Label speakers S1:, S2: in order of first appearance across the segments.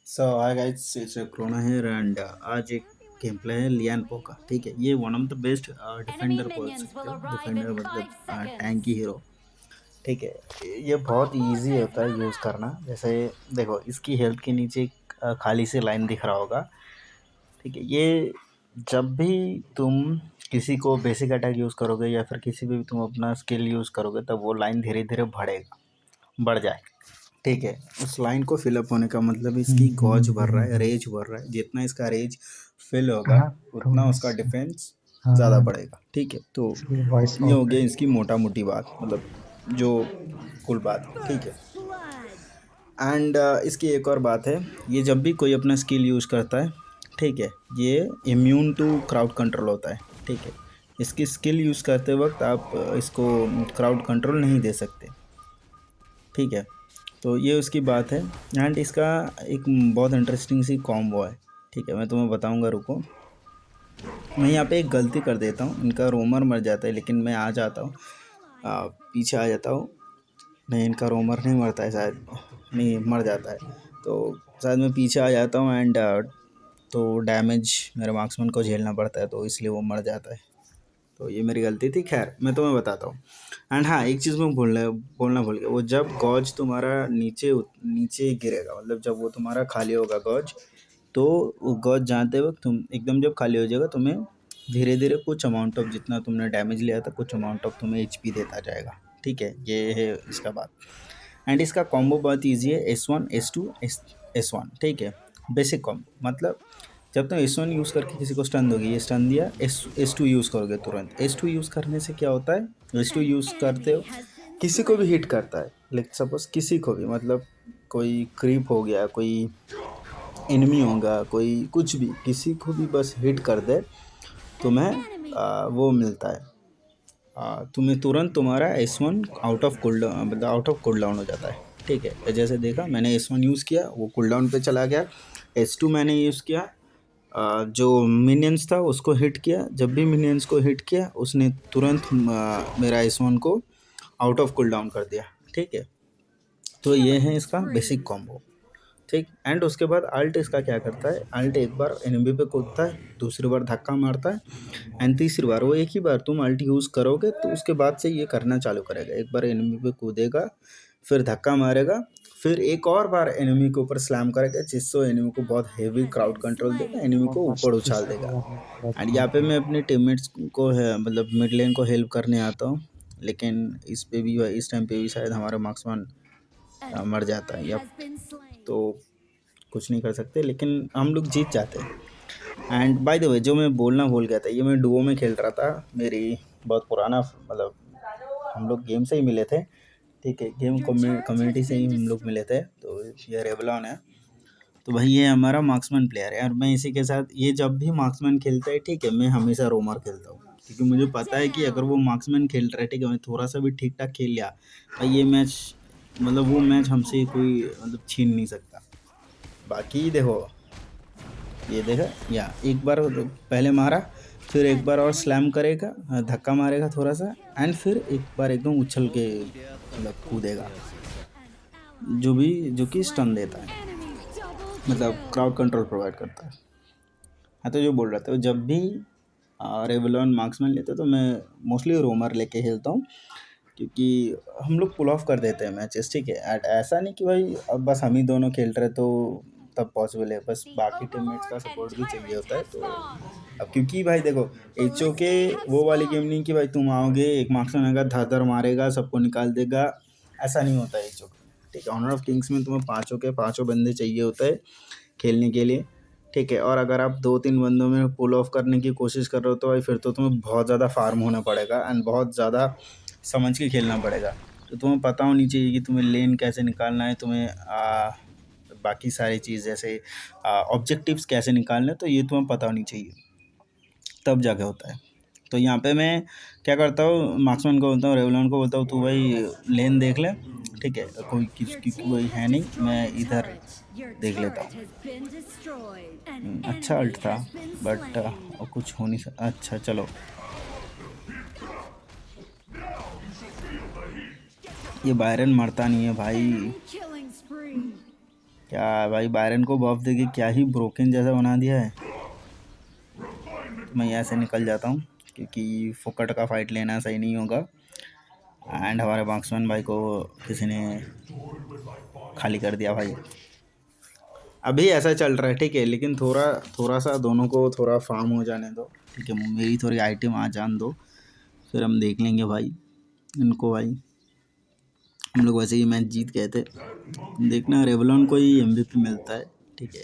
S1: So hi guys, it's Krona here and आज एक game play है लियान पो का। ठीक है, ये one of the best
S2: Enemy
S1: defender बोल
S2: minions
S1: सकते
S2: will
S1: हो।
S2: arrive
S1: डिफेंडर
S2: in
S1: मतलब
S2: 5 seconds.
S1: टैंकी हीरो। ठीक है, ये बहुत इजी होता है यूज़ करना। जैसे देखो, इसकी हेल्थ के नीचे एक, खाली सी लाइन दिख रहा होगा। ठीक है, ये जब भी तुम किसी को बेसिक अटैक यूज़ करोगे या फिर किसी भी तुम अपना स्किल यूज़ करोगे, तब वो लाइन धीरे धीरे बढ़ जाए। ठीक है, उस लाइन को फिलअप होने का मतलब इसकी गॉज बढ़ रहा है, रेज बढ़ रहा है। जितना इसका रेज फिल होगा
S3: हाँ तो
S1: उतना उसका डिफेंस
S3: हाँ
S1: ज़्यादा
S3: हाँ
S1: बढ़ेगा। ठीक है, तो
S3: इसलिए वॉइस
S1: ये हो
S3: ऑफ है।
S1: गया इसकी मोटा मोटी बात, मतलब जो कुल बात। ठीक है,
S2: First blood.
S1: एंड इसकी एक और बात है, ये जब भी कोई अपना स्किल यूज़ करता है, ठीक है, ये इम्यून टू क्राउड कंट्रोल होता है। ठीक है, इसकी स्किल यूज़ करते वक्त आप इसको क्राउड कंट्रोल नहीं दे सकते। ठीक है, तो ये उसकी बात है। एंड इसका एक बहुत इंटरेस्टिंग सी कॉम्बो है। ठीक है, मैं तुम्हें बताऊंगा, रुको। मैं यहाँ पे एक गलती कर देता हूँ, इनका रोमर मर जाता है लेकिन मैं आ जाता हूँ, पीछे आ जाता हूँ। नहीं, इनका रोमर नहीं मरता है शायद, नहीं मर जाता है। तो शायद मैं पीछे आ जाता हूँ एंड तो डैमेज मेरे मार्क्समैन को झेलना पड़ता है, तो इसलिए वो मर जाता है। तो ये मेरी गलती थी। खैर, मैं तुम्हें बताता हूँ। एंड हाँ, एक चीज़ मैं बोलना भूल गया। वो जब गॉज तुम्हारा नीचे गिरेगा, मतलब जब वो तुम्हारा खाली होगा गॉज, तो वो गॉज जानते वक्त तुम एकदम जब खाली हो जाएगा, तुम्हें धीरे धीरे कुछ अमाउंट ऑफ, जितना तुमने डैमेज लिया था, कुछ अमाउंट ऑफ तुम्हें एचपी देता जाएगा। ठीक है, ये है इसका बात। एंड इसका कॉम्बो बहुत ईजी है, S1 S2 S1। ठीक है, बेसिक कॉम्बो मतलब जब तुम S1 यूज़ करके किसी को स्टन दोगे, ये स्टन दिया, S2 यूज़ करोगे तुरंत। S2 यूज़ करने से क्या होता है, S2
S2: An
S1: यूज़ करते
S2: enemy
S1: हो
S2: has been
S1: किसी को भी हिट
S2: slain.
S1: करता है। लाइक सपोज किसी को भी, मतलब कोई क्रीप हो गया, कोई एनिमी होगा, कोई कुछ भी, किसी को भी बस हिट कर दे,
S2: An
S1: तुम्हें
S2: enemy.
S1: वो मिलता है, तुम्हें तुरंत तुम्हारा S1 out of cool down, मतलब आउट ऑफ कूल डाउन हो जाता है। ठीक है, तो जैसे देखा, मैंने S1 यूज़ किया, वो कूल डाउन पे चला गया। S2 मैंने यूज़ किया, जो मिनियंस था उसको हिट किया। जब भी मिनियंस को हिट किया, उसने तुरंत मेरा S1 को आउट ऑफ कूल डाउन कर दिया। ठीक है, तो ये है
S2: Killing
S1: इसका बेसिक
S2: spree.
S1: कॉम्बो। ठीक, एंड उसके बाद अल्ट इसका क्या करता है, अल्ट एक बार एनिमी पे कूदता है, दूसरी बार धक्का मारता है, एंड तीसरी बार, वो एक ही बार तुम अल्ट यूज़ करोगे तो उसके बाद से ये करना चालू करेगा। एक बार एनिमी पे कूदेगा, फिर धक्का मारेगा, फिर एक और बार एनिमी के ऊपर स्लैम करेगा, जिससे एनिमी को बहुत heavy
S2: Has
S1: crowd
S2: been
S1: control देगा,
S2: slain.
S1: एनिमी
S3: वो
S1: को
S3: बस
S1: ऊपर उछाल
S3: तीसरी
S1: देगा।
S3: बार में पूरा
S1: एंड
S3: तोड़
S1: यहाँ पे मैं
S3: देगा।
S1: अपने टीममेट्स को है, मतलब मिड लेन को हेल्प करने आता हूँ, लेकिन इस पे भी, इस टाइम पे भी शायद हमारा मार्क्समैन
S2: An
S1: मर जाता
S2: ally
S1: है, या
S2: has been slain.
S1: तो कुछ नहीं कर सकते, लेकिन हम लोग जीत जाते हैं। एंड बाय द वे, जो मैं बोलना भूल गया था, ये मैं डुओ में खेल रहा था। मेरी बहुत पुराना, मतलब हम लोग गेम से ही मिले थे। ठीक है, game
S2: Your turret has
S1: community से ही
S2: been
S1: हम लोग
S2: destroyed.
S1: मिले थे। तो ये रेवलॉन है, तो भाई ये हमारा मार्क्समैन प्लेयर है। और मैं इसी के साथ, ये जब भी मार्क्समैन खेलता है, ठीक है, मैं हमेशा रोमर खेलता हूँ, क्योंकि मुझे
S2: Shut
S1: पता है कि अगर वो
S2: down.
S1: मार्क्समैन खेल रहा है, ठीक है, मैं थोड़ा सा भी ठीक ठाक खेल लिया, भाई ये मैच, मतलब वो मैच हमसे कोई मतलब छीन नहीं सकता। बाकी देखो, ये देखा, या एक बार पहले मारा, फिर एक
S2: An
S1: बार और
S2: enemy.
S1: स्लैम करेगा, धक्का मारेगा थोड़ा सा, एंड फिर एक बार एकदम उछल के मतलब कूदेगा,
S2: An ally
S1: जो भी,
S2: has been
S1: जो कि स्टन
S2: slain.
S1: देता है,
S2: Enemy double
S1: मतलब
S2: kill.
S1: क्राउड कंट्रोल प्रोवाइड करता है। हाँ, तो जो बोल रहा था, जब भी रेवलॉन मार्क्समैन लेते तो मैं मोस्टली रोमर लेके खेलता हूँ, क्योंकि हम लोग पुल ऑफ कर देते हैं मैचेस। ठीक है, ऐसा नहीं कि भाई अब बस हम ही दोनों खेल रहे तो तब पॉसिबल है, बस
S2: The
S1: बाकी टीममेट्स का
S2: Overlord and
S1: सपोर्ट भी चाहिए
S2: Tyrant
S1: होता है।
S2: have
S1: तो
S2: spawned.
S1: अब क्योंकि भाई देखो, एचओ के
S2: Ballista have
S1: वो वाली गेम
S2: spawned.
S1: नहीं कि भाई तुम आओगे, एक मार्क्समैन आएगा, धर मारेगा, सबको निकाल देगा, ऐसा नहीं होता है एचओ के। ठीक है, ऑनर ऑफ किंग्स में तुम्हें पाँचों के पाँचों बंदे चाहिए होते हैं खेलने के लिए। ठीक है, और अगर आप 2-3 बंदों में पुल ऑफ करने की कोशिश कर रहे हो, तो भाई फिर तो तुम्हें बहुत ज़्यादा फार्म होना पड़ेगा एंड बहुत ज़्यादा समझ के खेलना पड़ेगा। तो तुम्हें पता होनी चाहिए कि तुम्हें लेन कैसे निकालना है, तुम्हें बाकी सारी चीज़ जैसे ऑब्जेक्टिव्स कैसे निकालने हैं, तो ये तुम्हें पता होनी चाहिए, तब जाके होता है। तो यहाँ पे मैं क्या करता हूँ, मार्क्समैन को बोलता हूँ, रेवलॉन को बोलता हूँ, तू भाई लेन देख ले। ठीक है,
S2: Your
S1: क्योंकि
S2: team
S1: कोई है
S2: has
S1: नहीं, मैं
S2: destroyed a
S1: इधर
S2: turret. Your
S1: देख लेता
S2: turret
S1: हूँ।
S2: has been destroyed. An
S1: अच्छा अल्ट
S2: enemy
S1: था,
S2: has been
S1: बट
S2: slain.
S1: कुछ हो नहीं सकता। अच्छा चलो, ये बायरन मरता नहीं है भाई।
S2: Enemy killing spree.
S1: क्या भाई, बायरन को बफ देके क्या ही ब्रोकन जैसा बना दिया है। तो मैं यहाँ से निकल जाता हूँ क्योंकि फुकट का फाइट लेना सही नहीं होगा। एंड हमारे मार्क्समैन भाई को किसी ने खाली कर दिया भाई। अभी ऐसा चल रहा है, ठीक है, लेकिन थोड़ा थोड़ा सा दोनों को थोड़ा फार्म हो जाने दो, ठीक है, मेरी थोड़ी आइटम आ जान दो, फिर हम देख लेंगे भाई इनको। भाई हम लोग वैसे ही मैच जीत गए थे। देखना रेवलॉन को ही MVP मिलता है, ठीक है,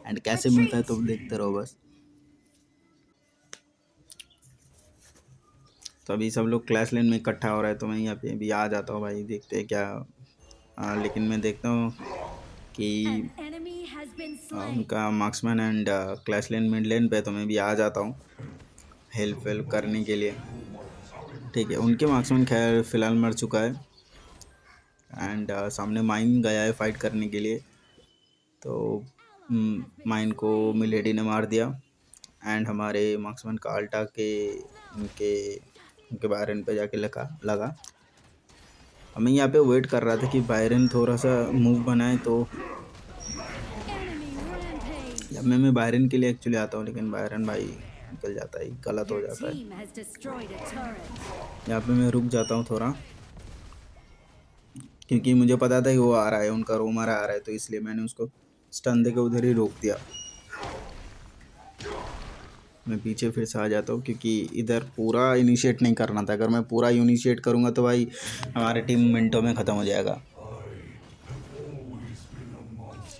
S1: एंड कैसे मिलता है तो देखते रहो बस। तो अभी सब लोग क्लास लेन में इकट्ठा हो रहा है, तो मैं यहाँ पे भी आ जाता हूँ भाई, देखते हैं क्या। लेकिन मैं देखता हूँ कि
S2: An enemy has been slain.
S1: उनका marksman and class lane mid lane पे, तो मैं भी आ जाता हूँ हेल्प वेल्प करने के लिए, ठीक है। उनके मार्क्समैन खैर फ़िलहाल मर चुका है एंड सामने माइन गया है फाइट करने के लिए, तो माइन को मिलेडी ने मार दिया एंड हमारे मार्क्समैन का अल्टा के उनके उनके बायरन पे जाके लगा। मैं यहाँ पे वेट कर रहा था कि बायरन थोड़ा सा मूव बनाए, तो
S2: Enemy rampage.
S1: मैं बायरन के लिए एक्चुअली आता हूँ, लेकिन बायरन भाई निकल जाता है, गलत हो
S2: Your
S1: जाता है।
S2: team has destroyed a turret.
S1: यहाँ पे मैं रुक जाता हूँ थोड़ा, क्योंकि मुझे पता था कि वो आ रहा है, उनका रोमर आ रहा है, तो इसलिए मैंने उसको स्टन दे के उधर ही रोक दिया। मैं पीछे फिर से आ जाता हूँ क्योंकि इधर पूरा इनिशिएट नहीं करना था। अगर मैं पूरा इनिशिएट करूँगा तो भाई हमारी टीम मिनटों में ख़त्म हो जाएगा,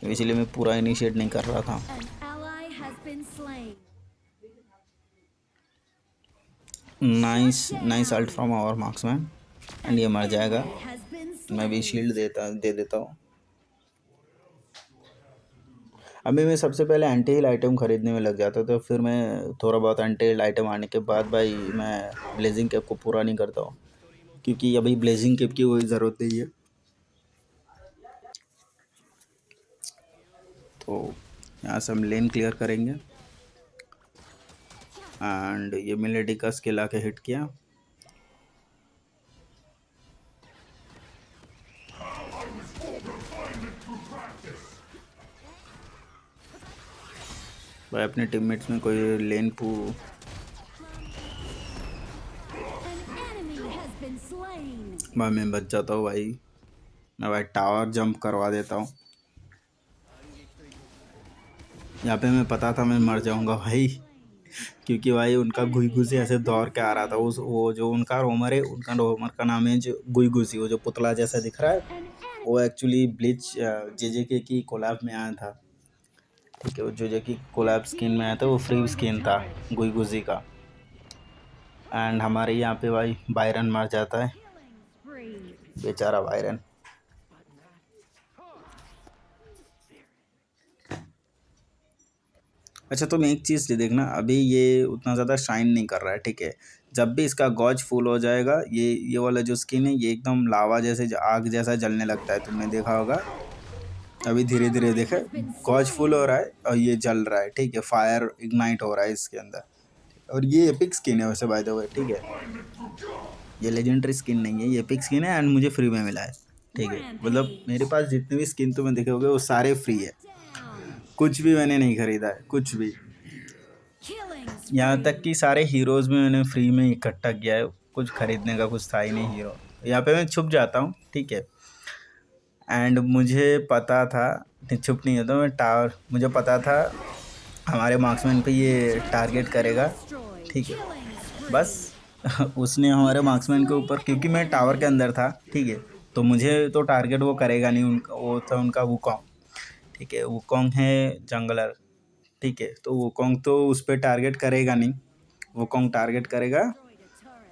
S1: तो इसलिए मैं पूरा इनिशिएट नहीं कर रहा था।
S2: An ally has been slain.
S1: Nice ult from our marksman and ये मर जाएगा।
S2: Has been
S1: मैं भी
S2: slain.
S1: शील्ड दे देता हूँ। अभी मैं सबसे पहले एंटी हील आइटम ख़रीदने में लग जाता, तो फिर मैं थोड़ा बहुत एंटी हील आइटम आने के बाद भाई मैं ब्लेजिंग कैप को पूरा नहीं करता हूँ, क्योंकि अभी ब्लेजिंग कैप की कोई ज़रूरत नहीं है। तो यहाँ से हम लेन क्लियर करेंगे एंड ये मिलेडी का स्किल आके हिट किया। भाई अपने टीममेट्स में कोई लेन
S2: An enemy has been slain.
S1: भाई मैं बच जाता हूँ भाई। मैं भाई टावर जंप करवा देता हूँ। यहाँ पे मैं पता था मैं मर जाऊँगा भाई, क्योंकि भाई उनका गुईगुसी ऐसे दौड़ के आ रहा था। उस वो जो उनका रोमर है, उनका रोमर का नाम है जो गुईगुसी, वो जो पुतला जैसा दिख रहा है,
S2: An enemy.
S1: वो एक्चुअली ब्लिच JJK की कोलैब में आया था, ठीक है। वो JJK की कोलैब स्किन में आया था, वो फ्री स्किन था गुईगुसी का। एंड हमारे यहाँ पे भाई बायरन मर जाता है,
S2: Killing spree.
S1: बेचारा बायरन। अच्छा, तुम एक चीज़ देखना, अभी ये उतना ज़्यादा शाइन नहीं कर रहा है, ठीक है। जब भी इसका गॉज फुल हो जाएगा, ये वाला जो स्किन है, ये एकदम लावा जैसे आग जैसा जलने लगता है, तुमने देखा होगा। अभी धीरे धीरे देखे गॉज फुल हो रहा है और ये जल रहा है, ठीक है, फायर इग्नाइट हो रहा है इसके अंदर। और ये एपिक स्किन है वैसे, बाय द वे, ठीक है। ये लेजेंडरी स्किन नहीं है, ये एपिक स्किन है एंड मुझे फ्री में मिला है, ठीक है। मतलब मेरे पास जितने भी स्किन तुम्हें देखे होगे वो सारे फ्री है,
S2: Down.
S1: कुछ भी मैंने नहीं खरीदा है, कुछ भी।
S2: Killing
S1: यहाँ
S2: spree.
S1: तक कि सारे हीरोज़ में मैंने फ्री में इकट्ठा किया है, कुछ खरीदने का कुछ था ही नहीं हीरो। यहाँ पे मैं छुप जाता हूँ, ठीक है। एंड मुझे पता था, नहीं छुप नहीं होता मैं, टावर, मुझे पता था हमारे मार्क्समैन पे ये टारगेट करेगा,
S2: Destroyed.
S1: ठीक है।
S2: Killing spree.
S1: बस उसने हमारे मार्क्समैन के ऊपर, क्योंकि मैं टावर के अंदर था, ठीक है, तो मुझे तो टारगेट वो करेगा नहीं। उनका वो था उनका वुकोंग, ठीक है। वुकोंग है जंगलर, ठीक है, तो वुकोंग तो उस पर टारगेट करेगा नहीं। वुकोंग टारगेट करेगा,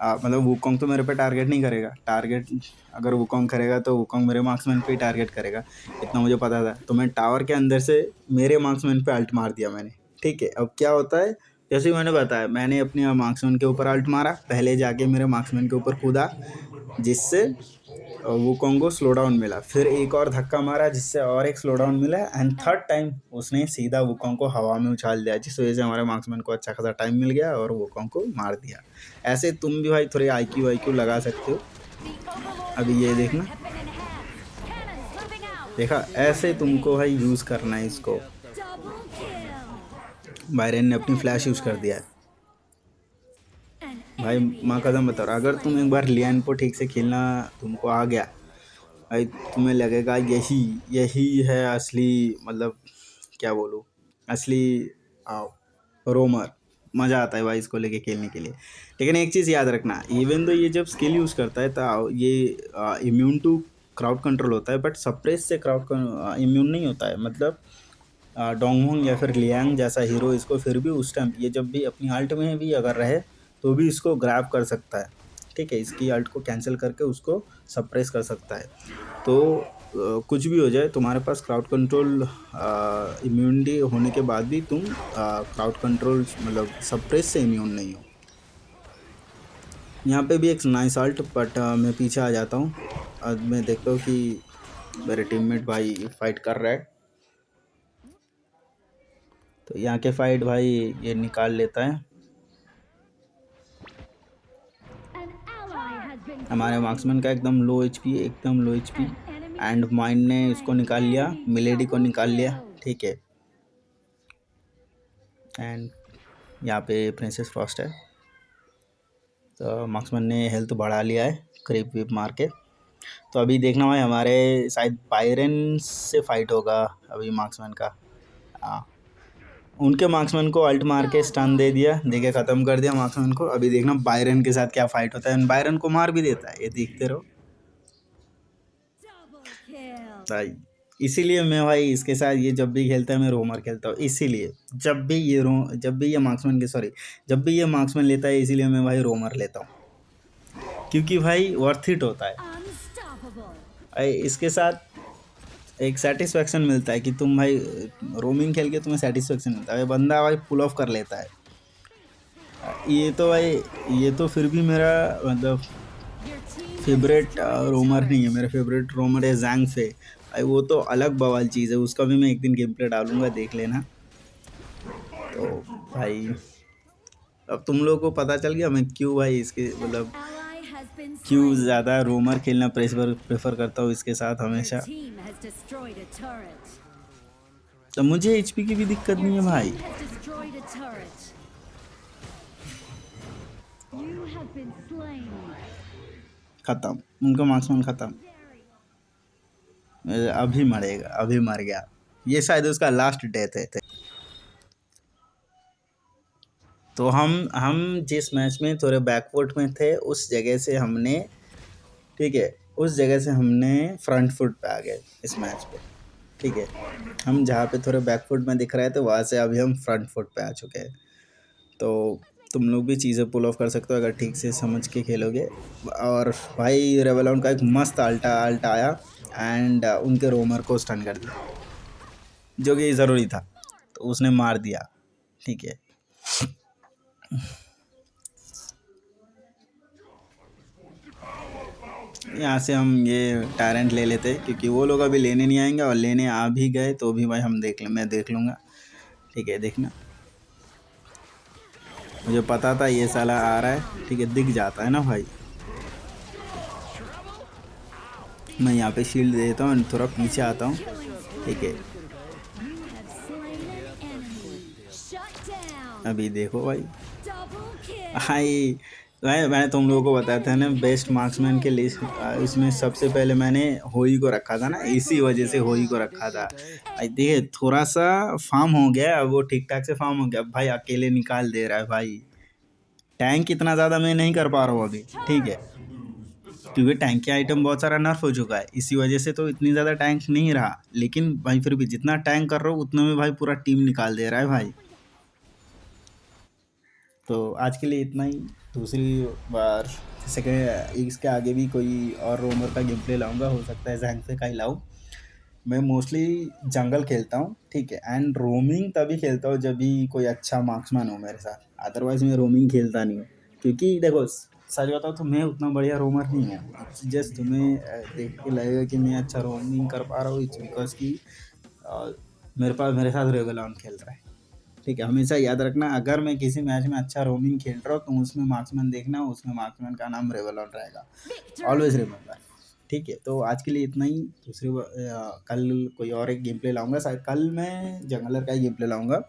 S1: मतलब वुकोंग तो मेरे पे टारगेट नहीं करेगा। टारगेट अगर वुकोंग करेगा तो वुकोंग मेरे मार्क्समैन पे ही टारगेट करेगा, इतना मुझे पता था। तो मैं टावर के अंदर से मेरे मार्क्समैन पे अल्ट मार दिया मैंने, ठीक है। अब क्या होता है, जैसे ही मैंने बताया, मैंने अपने मार्क्समैन के ऊपर अल्ट मारा, पहले जाके मेरे मार्क्समैन के ऊपर कूदा, जिससे वुकोंग को स्लो डाउन मिला। फिर एक और धक्का मारा, जिससे और एक स्लो डाउन मिला, एंड थर्ड टाइम उसने सीधा वुकोंग को हवा में उछाल दिया, जिस वजह से हमारे मार्क्समैन को अच्छा खासा टाइम मिल गया और वुकोंग को मार दिया। ऐसे तुम भी भाई थोड़े IQ लगा सकते हो।
S2: The Overlord
S1: अभी ये देखना,
S2: have been enhanced. Cannons moving out.
S1: देखा, ऐसे तुमको भाई यूज़ करना है इसको।
S2: Double kill.
S1: बायरन ने अपनी फ्लैश यूज़ कर दिया है।
S2: An
S1: भाई
S2: enemy
S1: माँ
S2: has
S1: कसम बता
S2: been
S1: रहा, अगर तुम एक
S2: slain.
S1: बार लियान को ठीक से खेलना तुमको आ गया भाई, तुम्हें लगेगा यही यही है असली, मतलब क्या बोलूँ, असली आ, रोमर। मज़ा आता है भाई इसको लेके खेलने के लिए। लेकिन एक चीज़ याद रखना, इवन तो ये जब स्किल यूज़ करता है तो ये इम्यून टू क्राउड कंट्रोल होता है, बट सप्रेस से क्राउड इम्यून नहीं होता है। मतलब डोंगहोंग या फिर लियांग जैसा हीरो इसको फिर भी उस टाइम ये जब भी अपनी अल्ट में भी अगर रहे तो भी इसको ग्रैब कर सकता है। ठीक है, इसकी अल्ट को कैंसिल करके उसको सप्रेस कर सकता है। तो कुछ भी हो जाए, तुम्हारे पास क्राउड कंट्रोल इम्यूनिटी होने के बाद भी तुम क्राउड कंट्रोल मतलब सप्रेस से इम्यून नहीं हो। यहाँ पे भी एक नाइस अल्ट, बट मैं पीछे आ जाता हूँ। अब मैं देखता हूँ कि मेरे टीममेट भाई फाइट कर रहा है, तो यहाँ के फाइट भाई ये निकाल लेता है।
S2: An ally has been
S1: हमारे
S2: slain.
S1: मार्क्समैन का एकदम लो एचपी, एकदम low HP.
S2: An enemy
S1: and
S2: has
S1: माइंड
S2: been
S1: ने इसको
S2: slain.
S1: निकाल लिया,
S2: Enemy
S1: मिलेडी को
S2: double
S1: निकाल लिया।
S2: kill.
S1: ठीक है, एंड यहाँ पे प्रिंसेस फ्रॉस्ट है, तो मार्क्समैन ने हेल्थ बढ़ा लिया है क्रीप वीप मार के। तो अभी देखना भाई, हमारे शायद बायरन से फाइट होगा अभी मार्क्समैन का। हाँ, उनके मार्क्समैन को अल्ट मार के स्टन दे दिया, देके ख़त्म कर दिया मार्क्समैन को। अभी देखना बायरन के साथ क्या फाइट होता है, बायरन को मार भी देता है, ये देखते रहो
S2: Double kill.
S1: भाई। इसीलिए मैं भाई इसके साथ ये जब भी खेलता है मैं रोमर खेलता हूँ। इसीलिए जब भी ये मार्क्समैन के सॉरी जब भी ये मार्क्समैन लेता है, इसीलिए मैं भाई रोमर लेता हूँ, क्योंकि भाई वर्थ इट होता है।
S2: Unstoppable.
S1: भाई इसके साथ एक सेटिस्फेक्शन मिलता है कि तुम भाई रोमिंग खेल के तुम्हें सेटिस्फेक्शन मिलता है, बंदा भाई पुल ऑफ कर लेता है। ये तो भाई, ये तो फिर भी मेरा मतलब
S2: Your team has
S1: favourite
S2: destroyed a
S1: रोमर नहीं है।
S2: turret.
S1: मेरा फेवरेट रोमर है जैंग फे भाई, वो तो अलग बवाल चीज़ है, उसका भी मैं एक दिन गेम प्ले डालूंगा, देख लेना। तो भाई अब तुम लोगों को पता चल गया मैं क्यों भाई इसके
S2: An
S1: मतलब
S2: ally has been
S1: क्यों
S2: slain.
S1: ज़्यादा रोमर खेलना प्रेफर करता हूँ इसके साथ
S2: Your
S1: हमेशा।
S2: team has destroyed a turret.
S1: तो मुझे एचपी की भी दिक्कत
S2: Your
S1: नहीं है भाई।
S2: team has destroyed a turret. You have been slain.
S1: ख़त्म, उनका मार्क्समैन ख़त्म। अभी मरेगा, अभी मर गया, ये शायद उसका लास्ट डेथ है। तो हम जिस मैच में थोड़े बैकफुट में थे उस जगह से हमने, ठीक है, उस जगह से हमने फ्रंट फुट पे आ गए इस मैच पे। ठीक है, हम जहाँ पे थोड़े बैकफुट में दिख रहे थे वहाँ से अभी हम फ्रंट फुट पे आ चुके हैं। तो तुम लोग भी चीज़ें पुल ऑफ कर सकते हो अगर ठीक से समझ के खेलोगे। और भाई रेवलॉन का एक मस्त अल्टा आया एंड उनके रोमर को स्टन कर दिया, जो कि ज़रूरी था, तो उसने मार दिया। ठीक है, यहाँ से हम ये टायरेंट ले लेते क्योंकि वो लोग अभी लेने नहीं आएंगे, और लेने आ भी गए तो भी भाई मैं देख लूँगा। ठीक है, देखना, मुझे पता था ये साला आ रहा है। ठीक है, दिख जाता है ना भाई। मैं यहाँ पे शील्ड दे देता हूँ, थोड़ा पीछे आता हूँ।
S2: Killing
S1: ठीक है,
S2: spree. You have slain an enemy. Shut down.
S1: अभी देखो भाई।
S2: Double kill.
S1: भाई मैंने तुम लोगों को बताया था ना, बेस्ट मार्क्समैन के लिस्ट इसमें सबसे पहले मैंने होई को रखा था ना, इसी वजह से होई को रखा था। भाई देखिए थोड़ा सा फार्म हो गया, अब वो ठीक ठाक से फार्म हो गया। अब भाई अकेले निकाल दे रहा है भाई, टैंक इतना ज़्यादा मैं नहीं कर पा रहा हूँ अभी। ठीक है, क्योंकि टैंक के आइटम बहुत सारा नर्फ हो चुका है, इसी वजह से तो इतनी ज़्यादा टैंक नहीं रहा। लेकिन भाई फिर भी जितना टैंक कर रहा हूँ उतना में भाई पूरा टीम निकाल दे रहा है भाई। तो आज के लिए इतना ही। दूसरी बार सेकेंड इसके आगे भी कोई और रोमर का गेम प्ले लाऊंगा, हो सकता है जैंग पे का ही लाऊं। मैं मोस्टली जंगल खेलता हूँ, ठीक है, एंड रोमिंग तभी खेलता हूँ जब भी कोई अच्छा मार्क्समैन हो मेरे साथ, अदरवाइज़ मैं रोमिंग खेलता नहीं हूँ। क्योंकि देखो सच बताओ तो मैं उतना बढ़िया रोमर नहीं हूँ। जस्ट तुम्हें देख के लगेगा कि मैं अच्छा रोमिंग कर पा रहा हूँ, इट्स बिकॉज कि मेरे साथ रेगुलर खेल रहा है। ठीक है, हमेशा याद रखना, अगर मैं किसी मैच में अच्छा रोमिंग खेल रहा हूँ तो उसमें मार्क्समैन देखना, उसमें मार्क्समैन का नाम रेवलॉन रहेगा।
S2: Victory.
S1: Always remember. ठीक है, तो आज के लिए इतना ही। कल कोई और एक गेम प्ले लाऊंगा, शायद कल मैं जंगलर का ही गेम प्ले लाऊंगा।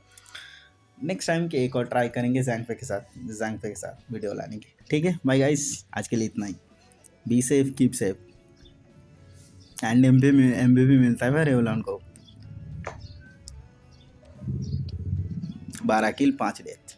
S1: नेक्स्ट टाइम के एक और ट्राई करेंगे जैंगफे के साथ वीडियो लाने की। ठीक है बाय गाइस, आज के लिए इतना ही। Be safe, keep safe, and MP भी मिलता है भाई रेवलॉन को। 12 किल 5 डेथ।